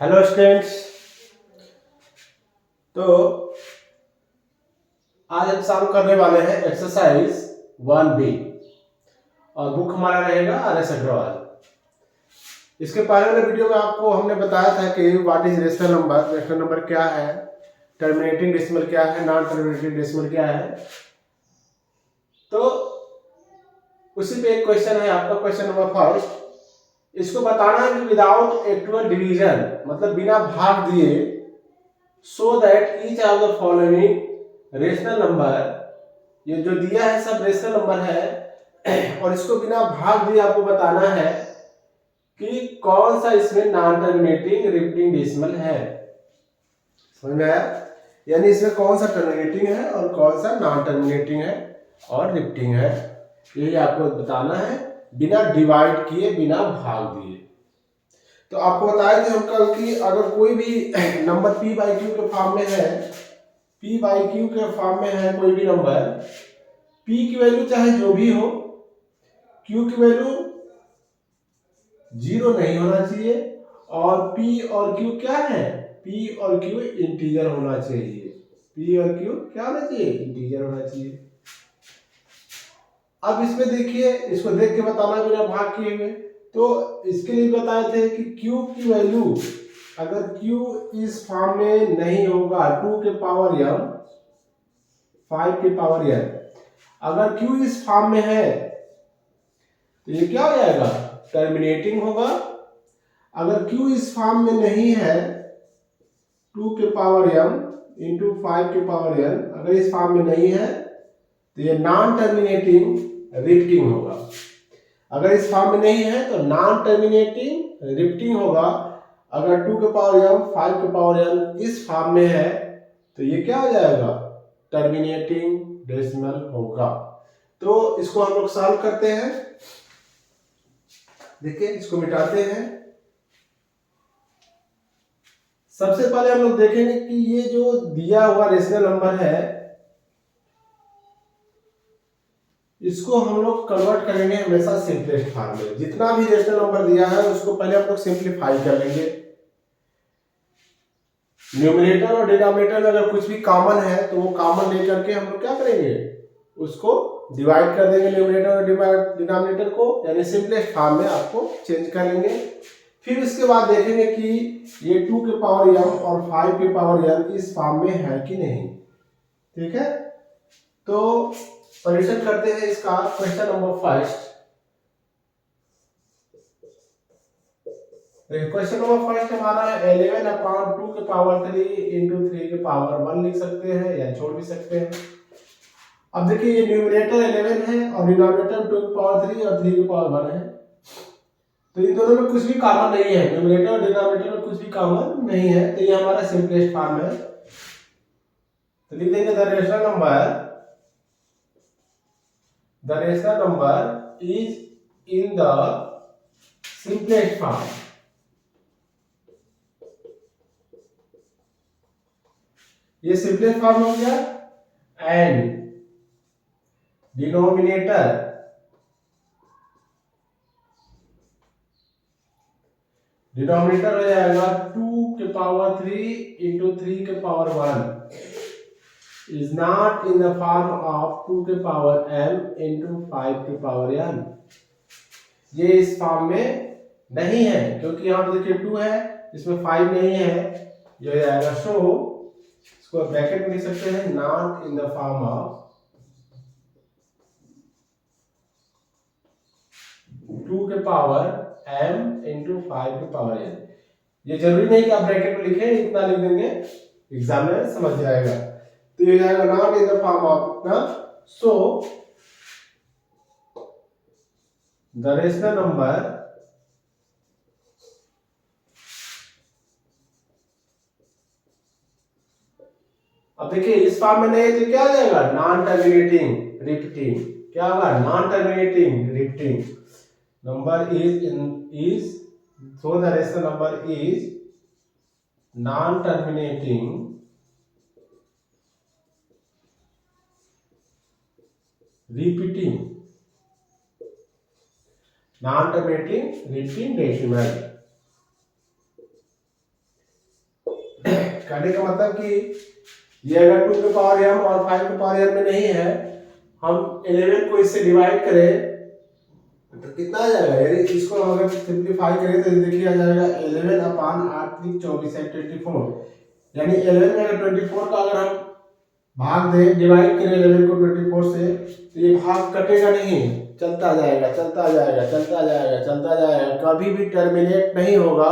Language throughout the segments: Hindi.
Hello students. तो आज हम सॉल्व करने वाले हैं एक्सरसाइज 1B और बुक हमारा रहेगा RS अग्रवाल। इसके पहले वाले वीडियो में आपको हमने बताया था कि व्हाट इज रेशनल नंबर क्या है, टर्मिनेटिंग डेसिमल क्या है, नॉन टर्मिनेटिंग डेसिमल क्या है। तो उसी पे एक क्वेश्चन है आपका, क्वेश्चन नंबर फर्स्ट। इसको बताना है कि विदाउट एक्चुअल डिवीजन, मतलब बिना भाग दिए, so that each of the following rational number, ये जो दिया है सब रेशनल नंबर है और इसको बिना भाग दिए आपको बताना है कि कौन सा इसमें नॉन टर्मिनेटिंग रिपीटिंग डेसिमल है। समझ में आया? यानी इसमें कौन सा टर्मिनेटिंग है और कौन सा नॉन टर्मिनेटिंग है और रिपीटिंग है, यही आपको बताना है बिना डिवाइड किए, बिना भाग दिए। तो आपको बताए थे हम कल कि अगर कोई भी नंबर p/q के फॉर्म में है, p/q के फॉर्म में है कोई भी नंबर, p की वैल्यू चाहे जो भी हो, q की वैल्यू 0 नहीं होना चाहिए और p और q क्या है, p और q इंटीजर होना चाहिए। p और q क्या होना चाहिए, इंटीजर होना चाहिए। अब इसमें देखिए, इसको देख के बताना बिना भाग किए हुए। तो इसके लिए बताए थे कि q की वैल्यू अगर q इस फॉर्म में नहीं होगा 2 के पावर m 5 के पावर n, अगर q इस फॉर्म में है तो ये क्या हो जाएगा, टर्मिनेटिंग होगा। अगर q इस फॉर्म में नहीं है 2 के पावर m इंटू 5 के पावर n, अगर इस फॉर्म में नहीं है तो ये नॉन टर्मिनेटिंग रिपीटिंग होगा। अगर इस फॉर्म में नहीं है तो नॉन टर्मिनेटिंग रिपीटिंग होगा। अगर 2 के पावर m 5 के पावर n इस फॉर्म में है तो ये क्या हो जाएगा, टर्मिनेटिंग डेसिमल होगा। तो इसको हम लोग सॉल्व करते हैं। देखिए, इसको मिटाते हैं। सबसे पहले हम लोग देखेंगे कि ये जो दिया हुआ रेशनल नंबर है इसको हम लोग कन्वर्ट करेंगे हमेशा सिंपलेस्ट फॉर्म में। जितना भी रेशनल नंबर दिया है उसको पहले हम लोग सिंपलीफाई कर लेंगे। न्यूमरेटर और डिनोमिनेटर में अगर कुछ भी कॉमन है तो वो कॉमन लेकर के हम लोग क्या करेंगे, उसको डिवाइड कर देंगे न्यूमरेटर और डिनोमिनेटर को, यानी सिंपलेस्ट फॉर्म में आपको चेंज कर लेंगे। फिर इसके बाद देखेंगे कि ये 2 के पावर m और 5 के पावर n इस फॉर्म में है कि नहीं। ठीक है, तो सॉल्यूशन करते हैं इसका। Question number first, question number first हमारा 11/2 के पावर 3 इंटू 3 के पावर 1 लिख सकते हैं या छोड़ भी सकते हैं। अब देखिए, ये न्यूमरेटर 11 है और डिनोमिनेटर 2 के पावर 3 और 3 के पावर 1 है, तो इन दोनों में कुछ भी कॉमन नहीं है, न्यूमरेटर और डिनोमिनेटर में कुछ भी कॉमन नहीं है, तो ये हमारा सिंपलेस्ट फॉर्म है। तो लिख देंगे the rational number is in the simplest form. ये सिंपलेस्ट फॉर्म हो गया। एंड डिनोमिनेटर हो जाएगा 2 के पावर 3 इंटू 3 के power 1 is not in the form of 2 के पावर m इंटू 5 के पावर n। ये इस फॉर्म में नहीं है क्योंकि यहाँ पे देखिए 2 है, इसमें 5 नहीं है, ये हो जाएगा शो, इसको ब्रैकेट में लिख सकते हैं, not in the form of 2 के पावर m इंटू 5 के पावर n। ये जरूरी नहीं कि आप ब्रैकेट में लिखें, इतना लिख देंगे एग्जाम में समझ जाएगा। तो ये जाएगा not in the form of इतना। सो द रेशनल नंबर अब देखिए इस फॉर्म में नहीं तो क्या हो जाएगा, नॉन टर्मिनेटिंग रिपीटिंग। क्या होगा, non terminating repeating number is so the rational number is non terminating repeating non terminating repeating decimal. कहने का मतलब कि ये अगर 2 के पावर m और 5 के पावर m में नहीं है, हम 11 को इससे डिवाइड करें तो कितना आ जाएगा, यानी इसको हम अगर सिंप्लीफाई करें तो देखिए आ जाएगा 11 अपान 8 3 24 है 24, यानी 11 में अगर 24 का अगर हम भाग दें, डिवाइड करें 11 को 24 से, तो ये भाग कटेगा नहीं, चलता जाएगा चलता जाएगा चलता जाएगा चलता जाएगा, कभी भी टर्मिनेट नहीं होगा।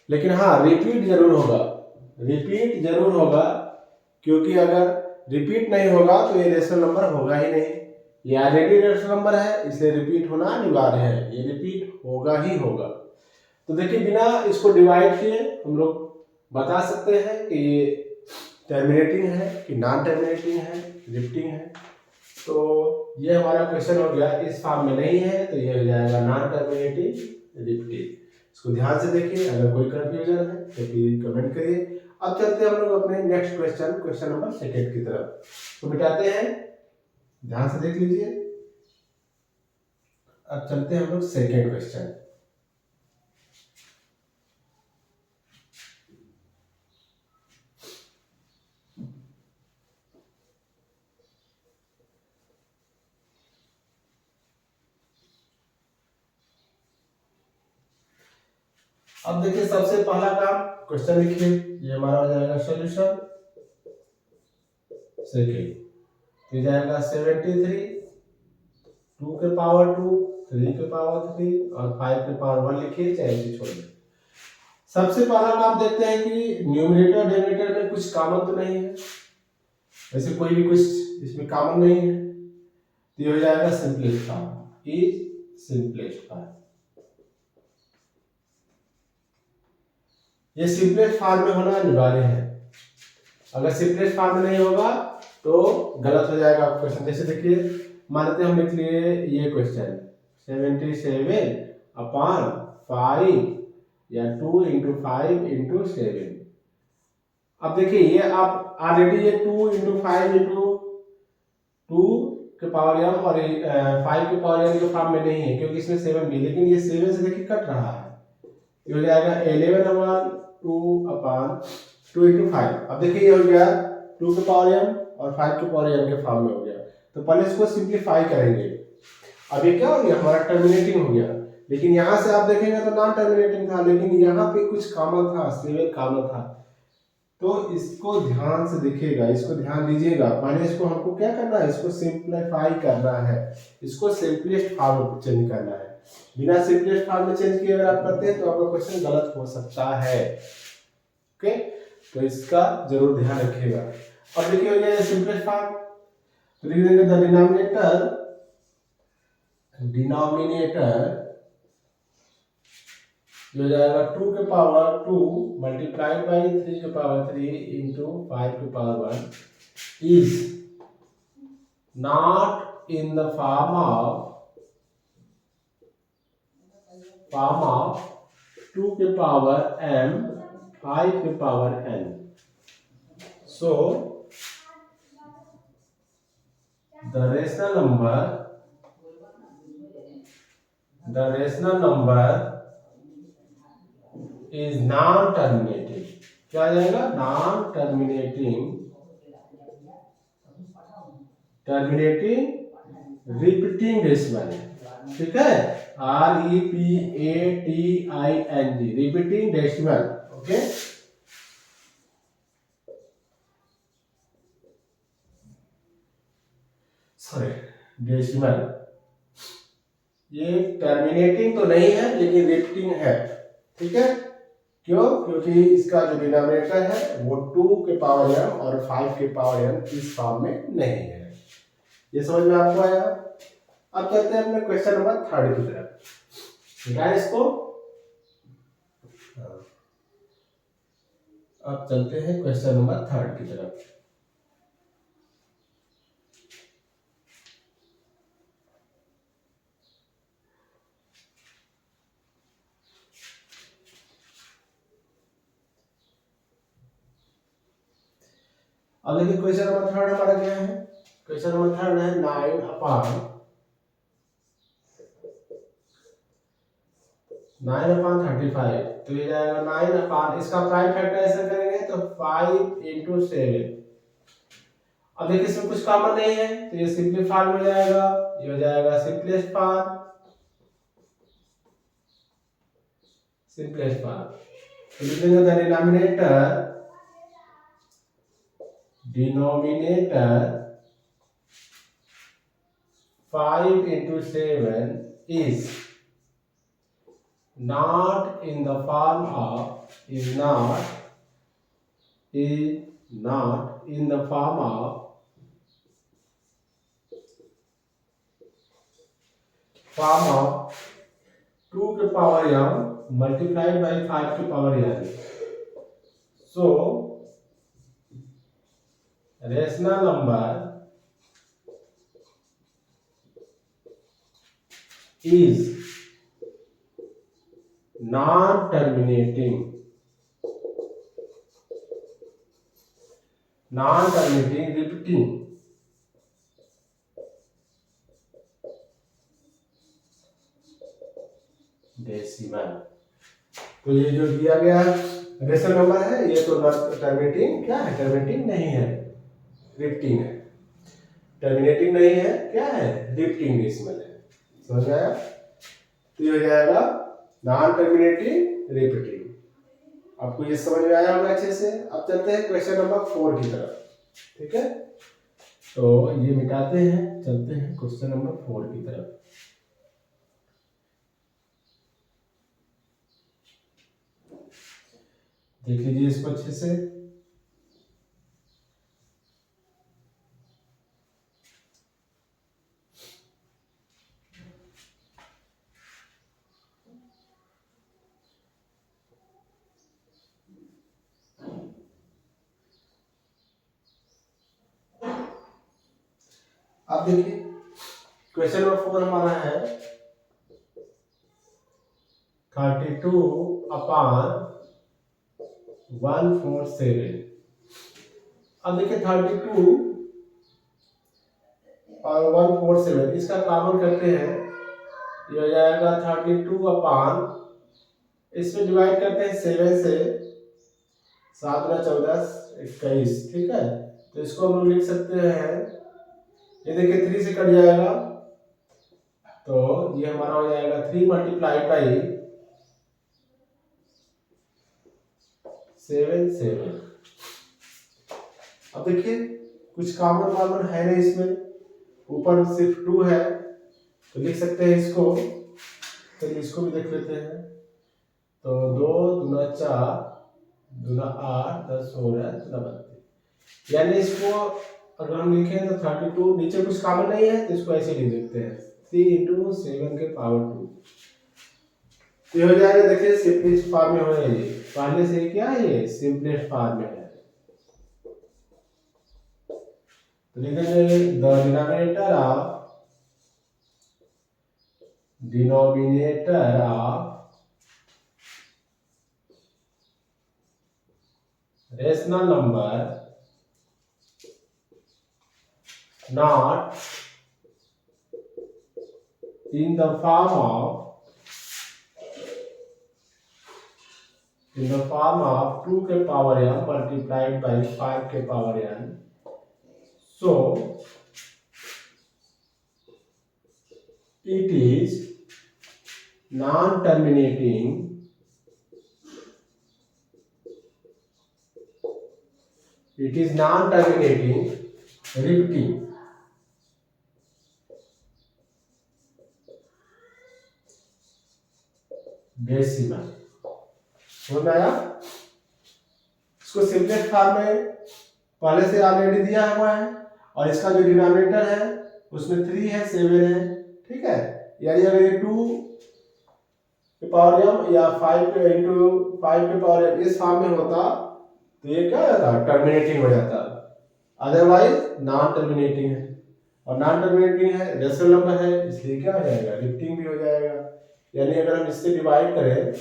लेकिन हाँ रिपीट जरूर होगा, रिपीट जरूर होगा, क्योंकि अगर रिपीट नहीं होगा तो ये रेशनल नंबर होगा ही नहीं। ये ऑलरेडी रेशनल नंबर है, इसलिए रिपीट होना अनिवार्य है, ये रिपीट होगा ही होगा। तो देखिए बिना इसको डिवाइड किए हम लोग बता सकते हैं कि ये टर्मिनेटिंग है कि नॉन टर्मिनेटिंग है, रिपीटिंग है। तो ये हमारा क्वेश्चन हो गया, इस फॉर्म में नहीं है तो ये हो जाएगा नॉन टर्मिनेटिंग रिपीटिंग। इसको ध्यान से देखिए, अगर कोई कंफ्यूजन है तो प्लीज कमेंट करिए। अब चलते हैं हम लोग अपने नेक्स्ट क्वेश्चन, क्वेश्चन नंबर 2 की तरफ। तो मिटाते हैं, ध्यान से देख लीजिए। अब चलते हैं हम लोग सेकेंड क्वेश्चन। अब देखिए सबसे पहला काम, क्वेश्चन लिखिए, ये हमारा हो जाएगा सॉल्यूशन। सेकेंड ये जाएगा 73, 2 के पावर 2, 3 के पावर 3 और 5 के पावर 1 लिखिए, चाहे इसे छोड़िए। सबसे पहला काम देखते हैं कि न्यूमरेटर डिनोमिनेटर में कुछ कॉमन तो नहीं है, वैसे कोई भी कुछ इसमें कॉमन नहीं है, तो ये हो जाएगा simplest form, is simplest form. ये सिंपलेस्ट फॉर्म में होना अनिवार्य है, अगर सिंपलेस्ट फॉर्म में नहीं होगा तो गलत हो जाएगा क्वेश्चन। जैसे देखिए मानते हम लिख लिए ये क्वेश्चन 77 अपान 5 या 2 इंटू 5 इंटू 7। अब देखिए ये आप ऑलरेडी ये 2 इंटू 5 इंटू 2 के पावर m और 5 के पावर m के फॉर्म में नहीं है, क्योंकि इसमें 7 भी, लेकिन ये 7 से देखिए कट रहा है, ये हो जाएगा 11 अपान 2 अपान 2 इंटू 5। अब देखिए ये हो गया 2 के पावर m और 5 के पावर m के फॉर्म में हो गया। तो पहले इसको सिंप्लीफाई करेंगे। अब ये क्या हो गया, हमारा टर्मिनेटिंग हो गया, लेकिन यहाँ से आप देखेंगे तो नॉन टर्मिनेटिंग था, लेकिन यहाँ पे कुछ कॉमन था, 7 कॉमन था। तो इसको ध्यान से देखिएगा, इसको ध्यान दीजिएगा। पहले इसको हमको क्या करना है, इसको सिंप्लीफाई करना है, इसको सिंपलेस्ट फॉर्म में चेंज करना है। बिना सिंपलेस्ट फॉर्म में चेंज किए अगर आप करते हैं तो आपका क्वेश्चन गलत हो सकता है। ओके, तो इसका जरूर ध्यान रखिएगा। अब देखिए हो गया सिंपलेस्ट फॉर्म, तो लिख देंगे द डिनोमिनेटर जो जाएगा 2 के पावर 2 मल्टीप्लाइड बाई 3 के पावर 3 इंटू 5 के power 1 is not in the form of 2 के पावर m 5 के power n। So the rational number is non-terminating। क्या आ जाएगा, terminating repeating decimal, ठीक है, REPATING repeating decimal। Okay, sorry decimal, ये टर्मिनेटिंग तो नहीं है लेकिन रिपीटिंग है, ठीक है। क्यों, क्योंकि इसका जो डिनोमिनेटर है वो 2 के पावर m और 5 के पावर n इस फॉर्म में नहीं है। ये समझ में आपको आया। अब चलते हैं अपने क्वेश्चन नंबर 3 की तरफ, ठीक है इसको। अब चलते हैं क्वेश्चन नंबर 3 की तरफ। अब देखिए क्वेश्चन नंबर 3 हमारा क्या है, क्वेश्चन नंबर 3 है 9 अपान 35। तो ये जाएगा 9 अपान, इसका प्राइम फैक्टर ऐसे करेंगे तो 5 इंटू 7। अब देखिए इसमें कुछ कॉमन नहीं है तो ये सिंपली फॉर्म हो जाएगा, ये हो जाएगा सिंपलेस्ट फॉर्म। सिंपलेस्ट फॉर्म तो लिखेंगे the denominator 5 into 7 is not in the form of in the form of 2 के पावर m multiplied by 5 के power n। So rational number is non-terminating repeating decimal. तो ये जो दिया गया रेशनल नंबर है ये तो टर्मिनेटिंग क्या है, टर्मिनेटिंग नहीं है, रिपीटिंग है। टर्मिनेटिंग नहीं है, क्या है, रिपीटिंग डेसिमल है। समझ में आया? तो ये हो जाएगा नॉन टर्मिनेटिंग रिपीटिंग। आपको ये समझ में आया होगा अच्छे से। अब चलते हैं क्वेश्चन नंबर 4 की तरफ। ठीक है, तो ये मिटाते हैं, चलते हैं क्वेश्चन नंबर 4 की तरफ। देख लीजिए इसको अच्छे से। अब देखिए क्वेश्चन नंबर 4 हमारा है 32/147। अब देखिए 32 और 147 इसका कॉमन करते हैं, ये हो जाएगा 32 इसमें डिवाइड करते हैं 7 से, 7 गुना 14 21। ठीक है, तो इसको हम लोग लिख सकते हैं, ये देखिए 3 से कट जाएगा तो ये हमारा हो जाएगा 3 मल्टीप्लाइड बाई 7। अब देखिए कुछ कॉमन है नहीं इसमें, ऊपर सिर्फ 2 है तो लिख सकते हैं इसको। चलिए इसको भी देख लेते हैं। तो 2 दूना 4 दूना 8 10 16 दूना 32, यानी इसको अगर हम लिखें तो 32, नीचे कुछ कॉमन नहीं है तो इसको ऐसे लिख देते हैं 3 इंटू 7 के पावर 2। ये हो जाएगा, देखिए सिंपलेस्ट फॉर्म में हो रहा है, ये पहले से क्या है, ये सिंपलेस्ट फॉर्म में है। तो लिखेंगे the denominator of rational number not in the form of 2 के पावर m multiplied by 5 के power n। So it is non-terminating repeating decimal. समझ में आया? इसको सिंपलेस्ट फॉर्म में पहले से ऑलरेडी दिया हुआ है और इसका जो डिनोमिनेटर है उसमें 3 है 7 है। ठीक है, यानी अगर ये 2 के पावर m या 5 इंटू 5 के पावर m इस फॉर्म में होता तो ये क्या होता, टर्मिनेटिंग हो जाता, अदरवाइज नॉन टर्मिनेटिंग है। और नॉन टर्मिनेटिंग है, रेशनल नंबर है, इसलिए क्या हो जाएगा, रिपीटिंग भी हो जाएगा। यानी अगर हम इससे डिवाइड करें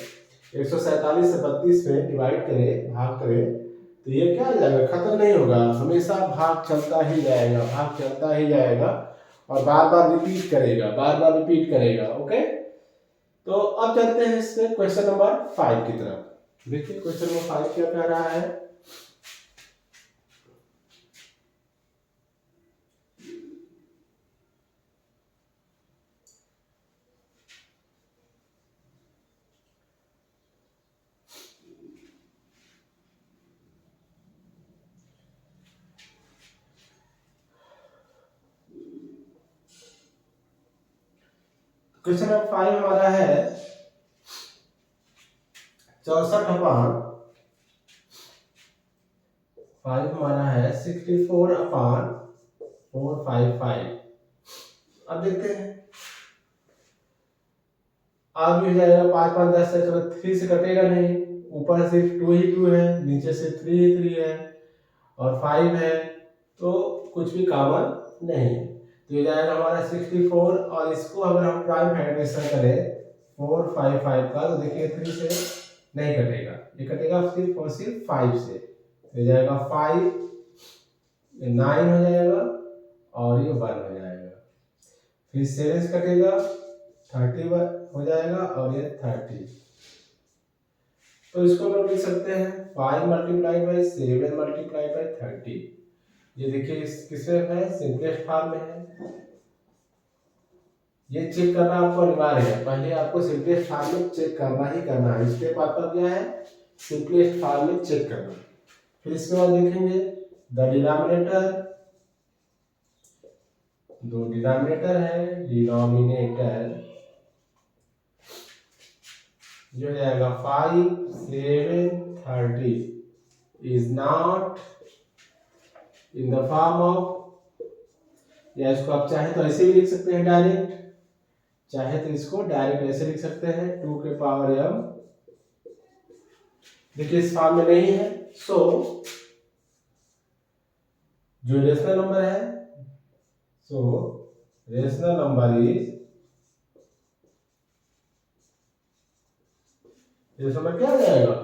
147 से 32 में डिवाइड करें, भाग करें, तो ये क्या हो जाएगा, खत्म नहीं होगा, हमेशा भाग चलता ही जाएगा और बार बार रिपीट करेगा। ओके, तो अब चलते हैं इससे क्वेश्चन नंबर 5 की तरफ। देखिए क्वेश्चन नंबर 5 क्या कह रहा है। क्वेश्चन नंबर 5 हमारा है 64/455। अब देखते हैं, अब भी हो जाएगा 5 5 10 से, चलो 3 से कटेगा नहीं, ऊपर सिर्फ 2 ही 2 है, नीचे से 3 ही 3 है और 5 है, तो कुछ भी कॉमन नहीं है। तो ये जाएगा हमारा 64, और इसको अगर हम प्राइम फैक्टराइजेशन करें 455 का, तो देखिए 3 से नहीं कटेगा, ये कटेगा सिर्फ और सिर्फ 5 से। तो ये जाएगा 5, ये 9 हो जाएगा और ये 1 हो जाएगा। फिर 7 से कटेगा 31 हो जाएगा और ये 30। तो इसको हम लिख सकते हैं 5 मल्टीप्लाई बाई 7 मल्टीप्लाई बाई 30। ये देखिए इस किसमें है, सिंपलेस्ट फॉर्म में है। ये चेक करना आपको अनिवार्य है, पहले आपको सिंपलेस्ट फॉर्म में चेक करना ही करना है। इसके बाद पर क्या है, सिंपलेस्ट फॉर्म में चेक करना। फिर इसके बाद देखेंगे द डिनोमिनेटर, दो डिनोमिनेटर है, डिनोमिनेटर जो जाएगा 5 7 30 is not in the form of, या इसको आप चाहे तो ऐसे भी लिख सकते हैं डायरेक्ट, चाहे तो इसको डायरेक्ट ऐसे लिख सकते हैं 2 के पावर m। देखिए इस फॉर्म में नहीं है, सो जो रेशनल नंबर है, so rational number is, rational number क्या हो जाएगा,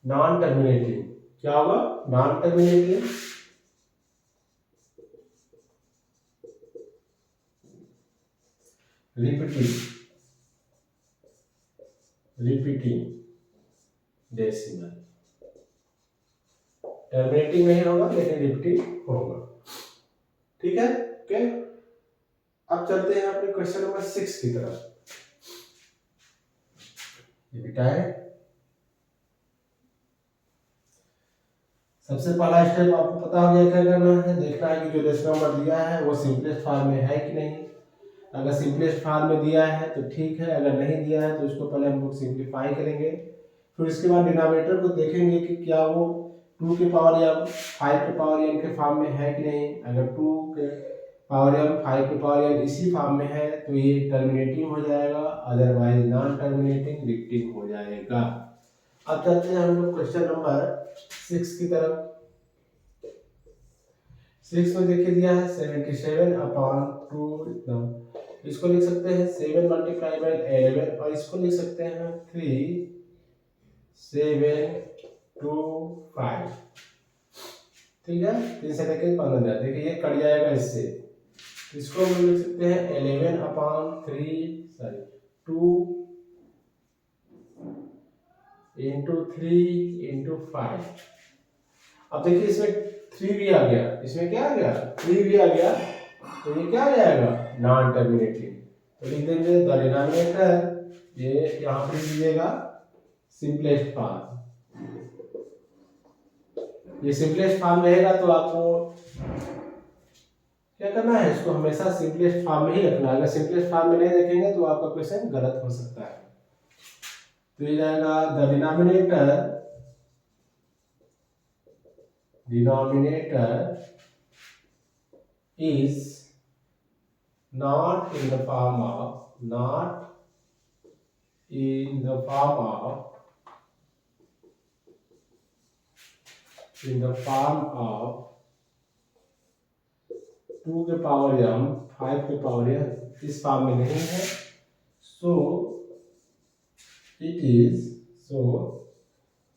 नॉन टर्मिनेटिंग। क्या होगा, non terminating, repeating decimal. Terminating नहीं होगा लेकिन रिपीटिंग होगा। ठीक है, ओके। अब चलते हैं अपने क्वेश्चन नंबर 6 की तरफ। ये बेटा है, सबसे पहला स्टेप आपको पता हो गया क्या करना है, देखना है कि जो रेशनल नंबर दिया है वो सिंपलेस्ट फॉर्म में है कि नहीं। अगर सिंपलेस्ट फॉर्म में दिया है तो ठीक है, अगर नहीं दिया है तो इसको पहले हम लोग सिंप्लीफाई करेंगे। फिर इसके बाद डिनोमिनेटर को देखेंगे कि क्या वो 2 के पावर या 5 के पावर n के फॉर्म में है कि नहीं। अगर 2 के पावर m 5 के पावर n इसी फॉर्म में है तो ये टर्मिनेटिंग हो जाएगा, अदरवाइज नॉन टर्मिनेटिंग रिपीटिंग हो जाएगा। अब चलते हैं हम लोग क्वेश्चन नंबर 6 की तरफ। 6 में देखिए दिया है 77/2, इतना इसको लिख सकते हैं 7 मल्टीप्लाई बाई 11, और इसको लिख सकते हैं 3 7 2 5। ठीक है, 3 से लेकर 15, देखिए ये कट जाएगा इससे, इसको हम लिख सकते हैं 2 इंटू 3 इंटू 5। अब देखिए इसमें 3 भी आ गया, इसमें क्या आ गया, 3 भी आ गया, तो ये क्या आ जाएगा, नॉन टर्मिनेटिंग। तो लिख देंगे द डिनोमिनेटर, ये यहाँ पे दीजिएगा सिंपलेस्ट फॉर्म। ये सिंपलेस्ट फॉर्म रहेगा तो आपको क्या करना है, इसको हमेशा सिंपलेस्ट फॉर्म में ही रखना है। अगर सिंपलेस्ट फॉर्म में नहीं रखेंगे तो आपका क्वेश्चन गलत हो सकता है। तो ये जाएगा the denominator is not in the form of 2 के पावर m 5 के पावर n, इस फॉर्म में नहीं है। So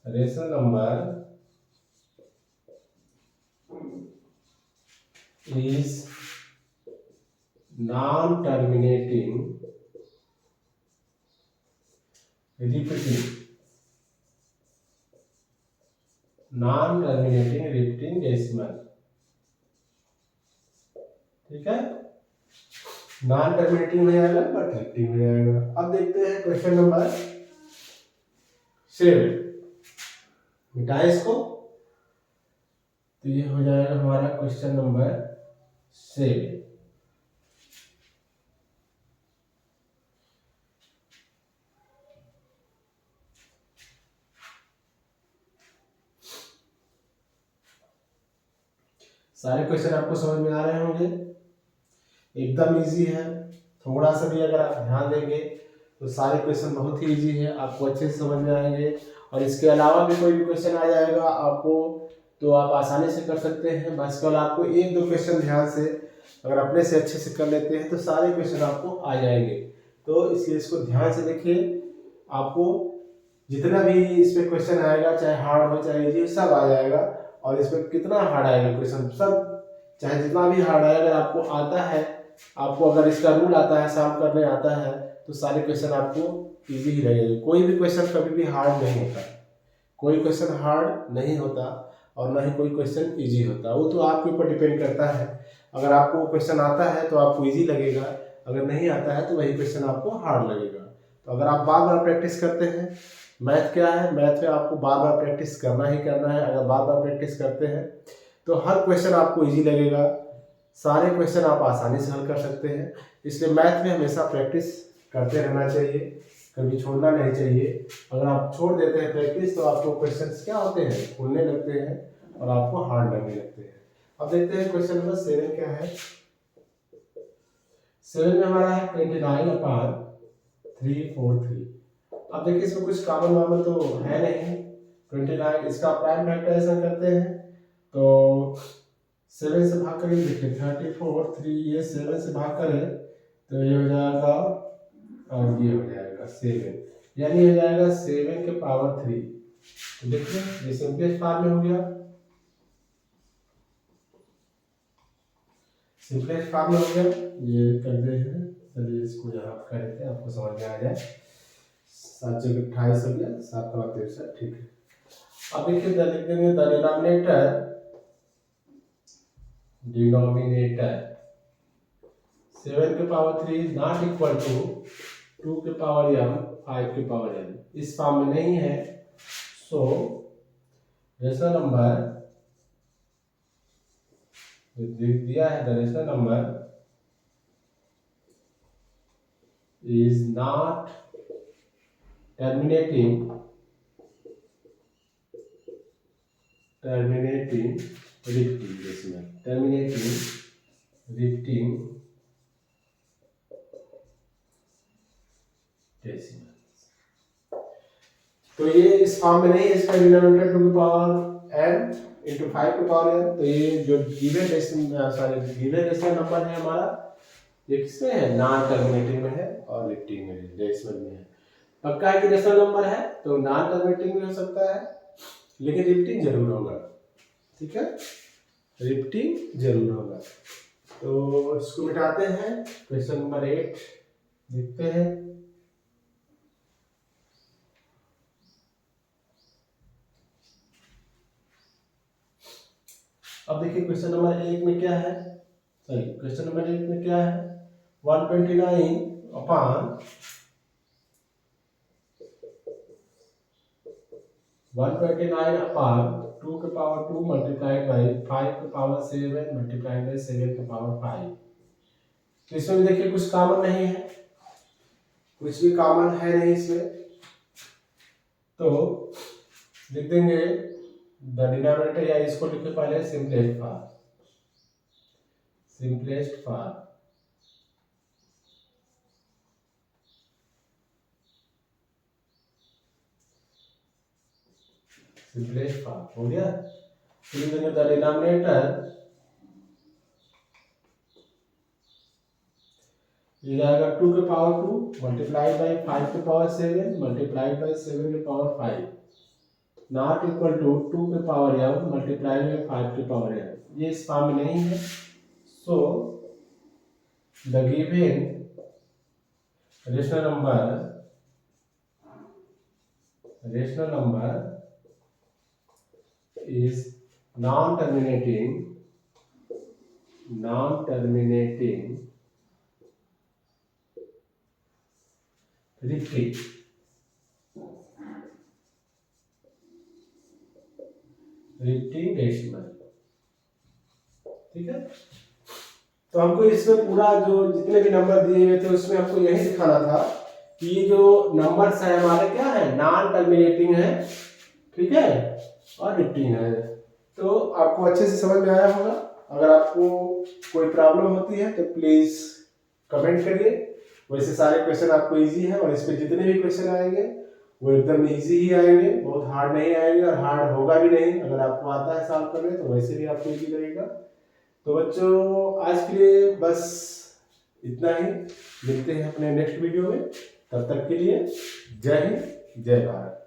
rational number is non-terminating repeating decimal। ठीक है, नॉन टर्मिनेटिंग हो जाएगा बट रिपीटिंग हो जाएगा। अब देखते हैं क्वेश्चन नंबर 7, मिटाए इसको, तो ये हो जाएगा हमारा क्वेश्चन नंबर 7। सारे क्वेश्चन आपको समझ में आ रहे होंगे, एकदम इजी है। थोड़ा सा भी अगर आप ध्यान देंगे तो सारे क्वेश्चन बहुत ही इजी है, आपको अच्छे से समझ में आएंगे। और इसके अलावा भी कोई भी क्वेश्चन आ जाएगा आपको तो आप आसानी से कर सकते हैं। बस कल आपको एक दो क्वेश्चन ध्यान से अगर अपने से अच्छे से कर लेते हैं तो सारे क्वेश्चन आपको आ जाएंगे। तो इसलिए इसको ध्यान से देखिए, आपको जितना भी इस पे क्वेश्चन आएगा, चाहे हार्ड हो चाहे इजी, सब आ जाएगा। और इसमें कितना हार्ड आएगा क्वेश्चन, सब चाहे जितना भी हार्ड आए, अगर आपको आता है, आपको अगर इसका रूल आता है, सॉल्व करने आता है, तो सारे क्वेश्चन आपको इजी ही लगेंगे। कोई भी क्वेश्चन कभी भी हार्ड नहीं होता, कोई क्वेश्चन हार्ड नहीं होता और ना ही कोई क्वेश्चन इजी होता। वो तो आपके ऊपर डिपेंड करता है। अगर आपको क्वेश्चन आता है तो आपको इजी लगेगा, अगर नहीं आता है तो वही क्वेश्चन आपको हार्ड लगेगा। तो अगर आप बार बार प्रैक्टिस करते हैं, मैथ क्या है, मैथ में आपको बार बार प्रैक्टिस करना ही करना है। अगर बार बार प्रैक्टिस करते हैं तो हर क्वेश्चन आपको इजी लगेगा, सारे क्वेश्चन आप आसानी से हल कर सकते हैं। इसलिए मैथ में हमेशा प्रैक्टिस करते रहना चाहिए, कभी छोड़ना नहीं चाहिए। अगर आप छोड़ देते हैं प्रैक्टिस तो आपको क्वेश्चंस क्या होते हैं, भूलने लगते हैं और आपको हार्ड लगने लगते हैं। अब देखते हैं क्वेश्चन नंबर 7 क्या है। 7 में हमारा है 29/343। अब देखिए इसमें कुछ कॉमन वामन तो है नहीं। 29 इसका प्राइम फैक्टराइजेशन करते हैं तो 7 से भाग करेंगे। देखिए 34 3 ये 7 से भाग करें तो ये हो जाएगा और ये हो जाएगा 7, यानी हो जाएगा 7 के पावर 3। तो देखिए ये सिंपलेस्ट फॉर्म में हो गया, सिंपलेस्ट फॉर्म में हो गया। ये कर दे हैं, चलिए इसको यहाँ कर देते हैं, आपको समझ में आ जाए। 7 जगह 28 हो गया, 7 का 63, ठीक है। अब देखिए लिख देंगे द डिनोमिनेटर 7 के power 3 is not equal to 2 के पावर m 5 के पावर n, इस फॉर्म में नहीं है। सो रेशनल नंबर दिया है, the rational number is not terminating repeating decimal, terminating repeating decimal। तो ये इस फॉर्म में नहीं है, इसका डिनोमिनेटर 2 की पावर n इंटू 5 की पावर n। तो ये जो गिवन रेशनल नंबर है हमारा, ये किसमें है, नॉन टर्मिनेटिंग में है और रिपीटिंग में है, डेसिमल में है। पक्का है कि रेशनल नंबर है तो नॉन टर्मिनेटिंग भी हो सकता है, लेकिन रिपीटिंग जरूर होगा, ठीक है, रिपीटिंग जरूर होगा। तो इसको मिटाते हैं, क्वेश्चन नंबर 8 देखते हैं। अब देखिए क्वेश्चन नंबर 1 में क्या है, सॉरी क्वेश्चन नंबर 1 में क्या है, 129 अपॉन 2 के पावर 2 मल्टीप्लाइड बाई 5 के पावर 7 मल्टीप्लाइड बाई 7 के पावर 5। तो इसमें देखिए कुछ कॉमन नहीं है, कुछ भी कॉमन है नहीं इसमें, तो लिख देंगे द डिनोमिनेटर, या इसको लिखे पहले simplest form, simplest form. Simplest form हो गया। फिर देंगे द डिनोमिनेटर ये जाएगा 2 के पावर 2 मल्टीप्लाइड बाई 5 के पावर 7 मल्टीप्लाइड बाई 7 के पावर 5 नॉट इक्वल टू 2 के पावर m मल्टीप्लाइड बाई 5 के पावर n। ये इस फॉर्म में नहीं है। So the given rational number is non-terminating repeating decimal, ठीक है। तो हमको इसमें पूरा जो जितने भी नंबर दिए हुए थे उसमें हमको यही दिखाना था कि ये जो नंबर्स है हमारे क्या है, नॉन टर्मिनेटिंग है, ठीक है, और रिपीटिंग है। तो आपको अच्छे से समझ में आया होगा। अगर आपको कोई प्रॉब्लम होती है तो प्लीज़ कमेंट करिए। वैसे सारे क्वेश्चन आपको इजी है और इस पे जितने भी क्वेश्चन आएंगे वो एकदम इजी ही आएंगे, बहुत हार्ड नहीं आएंगे और हार्ड होगा भी नहीं। अगर आपको आता है सॉल्व करने तो वैसे भी आपको इजी लगेगा। तो बच्चों आज के लिए बस इतना ही, मिलते हैं अपने नेक्स्ट वीडियो में। तब तक के लिए जय हिंद, जय भारत।